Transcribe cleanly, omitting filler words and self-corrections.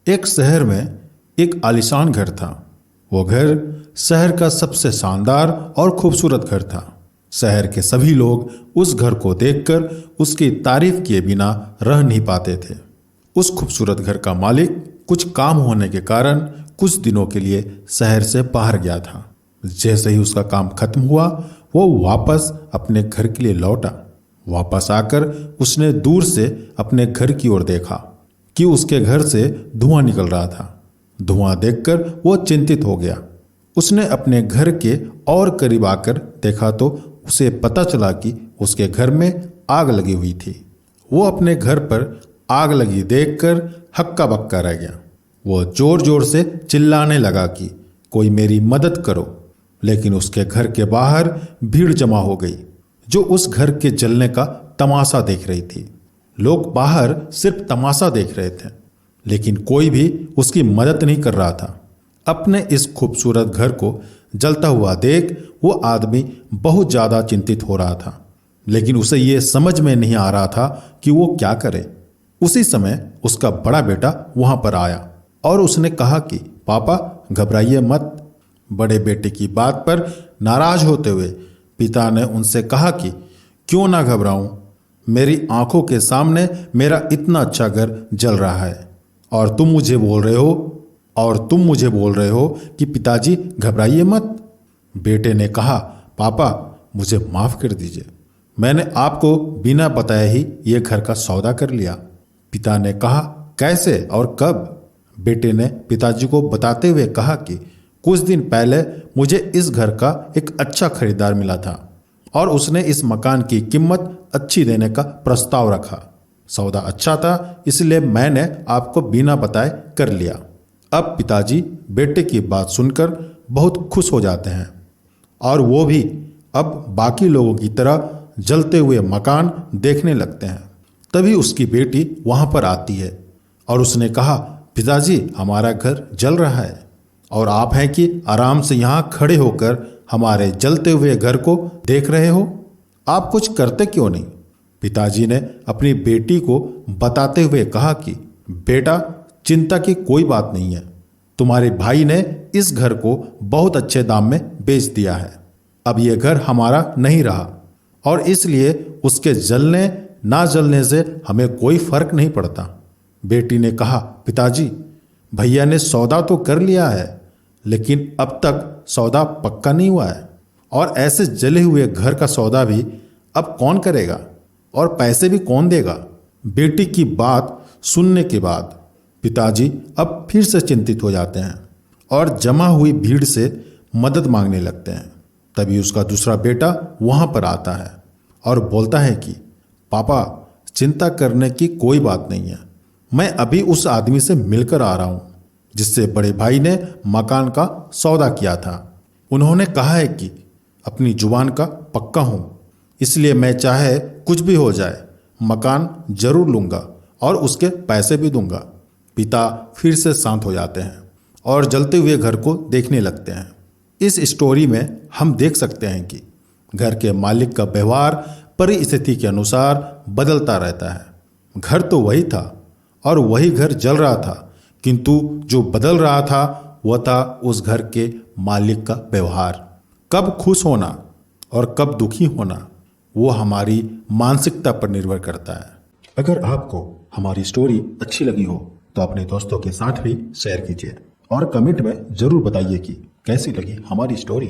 एक शहर में एक आलीशान घर था। वो घर शहर का सबसे शानदार और खूबसूरत घर था। शहर के सभी लोग उस घर को देखकर उसकी तारीफ किए बिना रह नहीं पाते थे। उस खूबसूरत घर का मालिक कुछ काम होने के कारण कुछ दिनों के लिए शहर से बाहर गया था। जैसे ही उसका काम खत्म हुआ, वो वापस अपने घर के लिए लौटा। वापस आकर उसने दूर से अपने घर की ओर देखा कि उसके घर से धुआं निकल रहा था। धुआं देखकर वो चिंतित हो गया। उसने अपने घर के और करीब आकर देखा तो उसे पता चला कि उसके घर में आग लगी हुई थी। वो अपने घर पर आग लगी देखकर हक्का बक्का रह गया। वो जोर जोर से चिल्लाने लगा कि कोई मेरी मदद करो। लेकिन उसके घर के बाहर भीड़ जमा हो गई जो उस घर के जलने का तमाशा देख रही थी। लोग बाहर सिर्फ तमाशा देख रहे थे, लेकिन कोई भी उसकी मदद नहीं कर रहा था। अपने इस खूबसूरत घर को जलता हुआ देख वो आदमी बहुत ज़्यादा चिंतित हो रहा था, लेकिन उसे ये समझ में नहीं आ रहा था कि वो क्या करे। उसी समय उसका बड़ा बेटा वहां पर आया और उसने कहा कि पापा घबराइए मत। बड़े बेटे की बात पर नाराज होते हुए पिता ने उनसे कहा कि क्यों ना घबराऊं, मेरी आंखों के सामने मेरा इतना अच्छा घर जल रहा है और तुम मुझे बोल रहे हो कि पिताजी घबराइए मत। बेटे ने कहा, पापा मुझे माफ कर दीजिए, मैंने आपको बिना बताए ही ये घर का सौदा कर लिया। पिता ने कहा, कैसे और कब? बेटे ने पिताजी को बताते हुए कहा कि कुछ दिन पहले मुझे इस घर का एक अच्छा खरीदार मिला था और उसने इस मकान की कीमत अच्छी देने का प्रस्ताव रखा। सौदा अच्छा था, इसलिए मैंने आपको बिना बताए कर लिया। अब पिताजी बेटे की बात सुनकर बहुत खुश हो जाते हैं और वो भी अब बाकी लोगों की तरह जलते हुए मकान देखने लगते हैं। तभी उसकी बेटी वहां पर आती है और उसने कहा, पिताजी हमारा घर जल रहा है और आप हैं कि आराम से यहाँ खड़े होकर हमारे जलते हुए घर को देख रहे हो, आप कुछ करते क्यों नहीं? पिताजी ने अपनी बेटी को बताते हुए कहा कि बेटा चिंता की कोई बात नहीं है, तुम्हारे भाई ने इस घर को बहुत अच्छे दाम में बेच दिया है। अब ये घर हमारा नहीं रहा और इसलिए उसके जलने ना जलने से हमें कोई फर्क नहीं पड़ता। बेटी ने कहा, पिताजी भैया ने सौदा तो कर लिया है, लेकिन अब तक सौदा पक्का नहीं हुआ है और ऐसे जले हुए घर का सौदा भी अब कौन करेगा और पैसे भी कौन देगा? बेटी की बात सुनने के बाद पिताजी अब फिर से चिंतित हो जाते हैं और जमा हुई भीड़ से मदद मांगने लगते हैं। तभी उसका दूसरा बेटा वहां पर आता है और बोलता है कि पापा चिंता करने की कोई बात नहीं है, मैं अभी उस आदमी से मिलकर आ रहा हूं जिससे बड़े भाई ने मकान का सौदा किया था। उन्होंने कहा है कि अपनी जुबान का पक्का हूं, इसलिए मैं चाहे कुछ भी हो जाए मकान जरूर लूंगा और उसके पैसे भी दूंगा। पिता फिर से शांत हो जाते हैं और जलते हुए घर को देखने लगते हैं। इस स्टोरी में हम देख सकते हैं कि घर के मालिक का व्यवहार परिस्थिति के अनुसार बदलता रहता है। घर तो वही था और वही घर जल रहा था, किंतु जो बदल रहा था वह था उस घर के मालिक का व्यवहार। कब खुश होना और कब दुखी होना वो हमारी मानसिकता पर निर्भर करता है। अगर आपको हमारी स्टोरी अच्छी लगी हो तो अपने दोस्तों के साथ भी शेयर कीजिए और कमेंट में जरूर बताइए कि कैसी लगी हमारी स्टोरी।